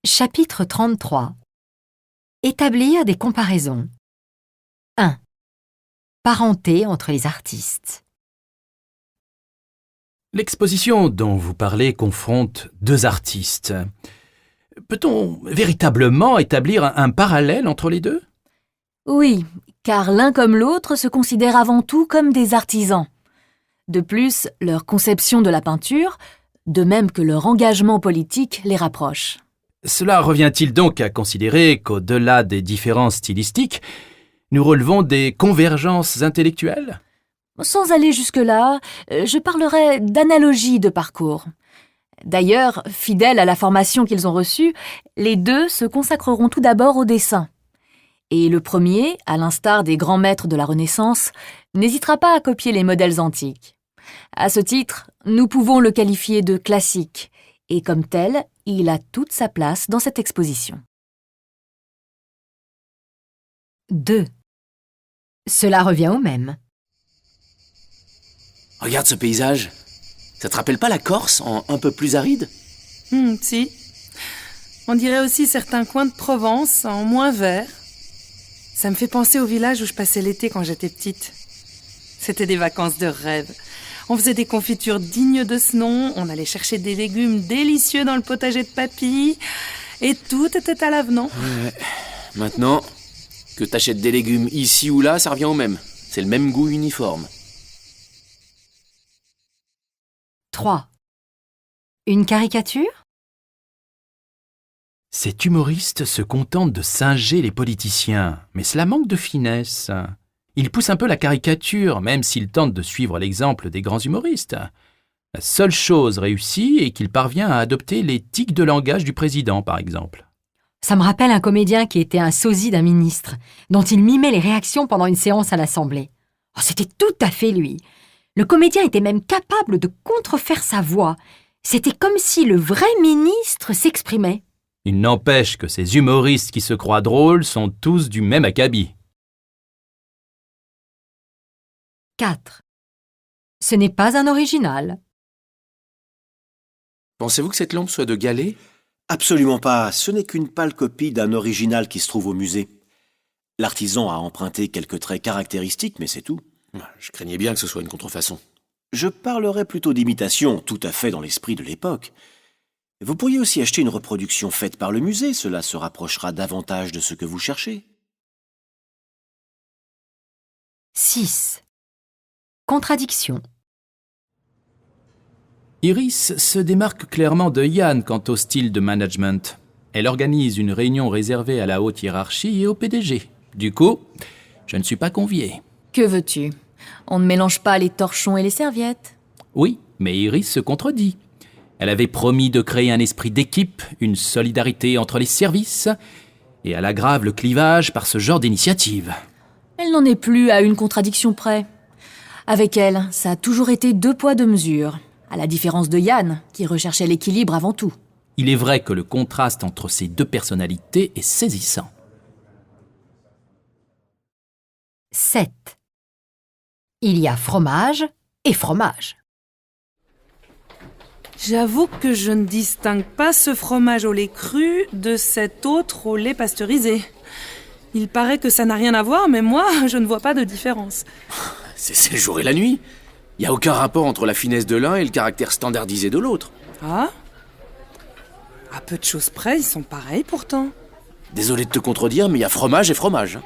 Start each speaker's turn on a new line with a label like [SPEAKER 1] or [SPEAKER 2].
[SPEAKER 1] Chapitre 33. Établir des comparaisons. 1. Parenté entre les artistes.
[SPEAKER 2] L'exposition dont vous parlez confronte deux artistes. Peut-on véritablement établir un parallèle entre les deux ?
[SPEAKER 3] Oui, car l'un comme l'autre se considèrent avant tout comme des artisans. De plus, leur conception de la peinture, de même que leur engagement politique, les rapproche.
[SPEAKER 2] Cela revient-il donc à considérer qu'au-delà des différences stylistiques, nous relevons des convergences intellectuelles ?
[SPEAKER 3] Sans aller jusque-là, je parlerai d'analogie de parcours. D'ailleurs, fidèles à la formation qu'ils ont reçue, les deux se consacreront tout d'abord au dessin. Et le premier, à l'instar des grands maîtres de la Renaissance, n'hésitera pas à copier les modèles antiques. À ce titre, nous pouvons le qualifier de classique, et comme tel, il a toute sa place dans cette exposition.
[SPEAKER 1] 2. Cela revient au même.
[SPEAKER 4] Regarde ce paysage. Ça te rappelle pas la Corse, en un peu plus aride ?
[SPEAKER 5] Si. On dirait aussi certains coins de Provence, en moins vert. Ça me fait penser au village où je passais l'été quand j'étais petite. C'était des vacances de rêve. On faisait des confitures dignes de ce nom, on allait chercher des légumes délicieux dans le potager de papy, et tout était à l'avenant.
[SPEAKER 4] Ouais. Maintenant, que t'achètes des légumes ici ou là, ça revient au même. C'est le même goût uniforme.
[SPEAKER 1] 3. Une caricature ?
[SPEAKER 2] Cet humoriste se contente de singer les politiciens, mais cela manque de finesse. Il pousse un peu la caricature, même s'il tente de suivre l'exemple des grands humoristes. La seule chose réussie est qu'il parvient à adopter les tics de langage du président, par exemple.
[SPEAKER 1] Ça me rappelle un comédien qui était un sosie d'un ministre, dont il mimait les réactions pendant une séance à l'Assemblée. Oh, c'était tout à fait lui. Le comédien était même capable de contrefaire sa voix. C'était comme si le vrai ministre s'exprimait.
[SPEAKER 2] Il n'empêche que ces humoristes qui se croient drôles sont tous du même acabit.
[SPEAKER 1] 4. Ce n'est pas un original.
[SPEAKER 4] Pensez-vous que cette lampe soit de Gallet ?
[SPEAKER 6] Absolument pas, ce n'est qu'une pâle copie d'un original qui se trouve au musée. L'artisan a emprunté quelques traits caractéristiques, mais c'est tout.
[SPEAKER 4] Je craignais bien que ce soit une contrefaçon.
[SPEAKER 6] Je parlerais plutôt d'imitation, tout à fait dans l'esprit de l'époque. Vous pourriez aussi acheter une reproduction faite par le musée, cela se rapprochera davantage de ce que vous cherchez.
[SPEAKER 1] 6. Contradiction.
[SPEAKER 2] Iris se démarque clairement de Yann quant au style de management. Elle organise une réunion réservée à la haute hiérarchie et au PDG. Du coup, je ne suis pas convié.
[SPEAKER 3] Que veux-tu ? On ne mélange pas les torchons et les serviettes.
[SPEAKER 2] Oui, mais Iris se contredit. Elle avait promis de créer un esprit d'équipe, une solidarité entre les services, et elle aggrave le clivage par ce genre d'initiative.
[SPEAKER 3] Elle n'en est plus à une contradiction près. Avec elle, ça a toujours été 2 poids 2 mesures, à la différence de Yann, qui recherchait l'équilibre avant tout.
[SPEAKER 2] Il est vrai que le contraste entre ces deux personnalités est saisissant.
[SPEAKER 1] 7. Il y a fromage et fromage.
[SPEAKER 5] J'avoue que je ne distingue pas ce fromage au lait cru de cet autre au lait pasteurisé. Il paraît que ça n'a rien à voir, mais moi, je ne vois pas de différence.
[SPEAKER 4] C'est le jour et la nuit. Il n'y a aucun rapport entre la finesse de l'un et le caractère standardisé de l'autre.
[SPEAKER 5] Ah ? À peu de choses près, ils sont pareils pourtant.
[SPEAKER 4] Désolé de te contredire, mais il y a fromage et fromage.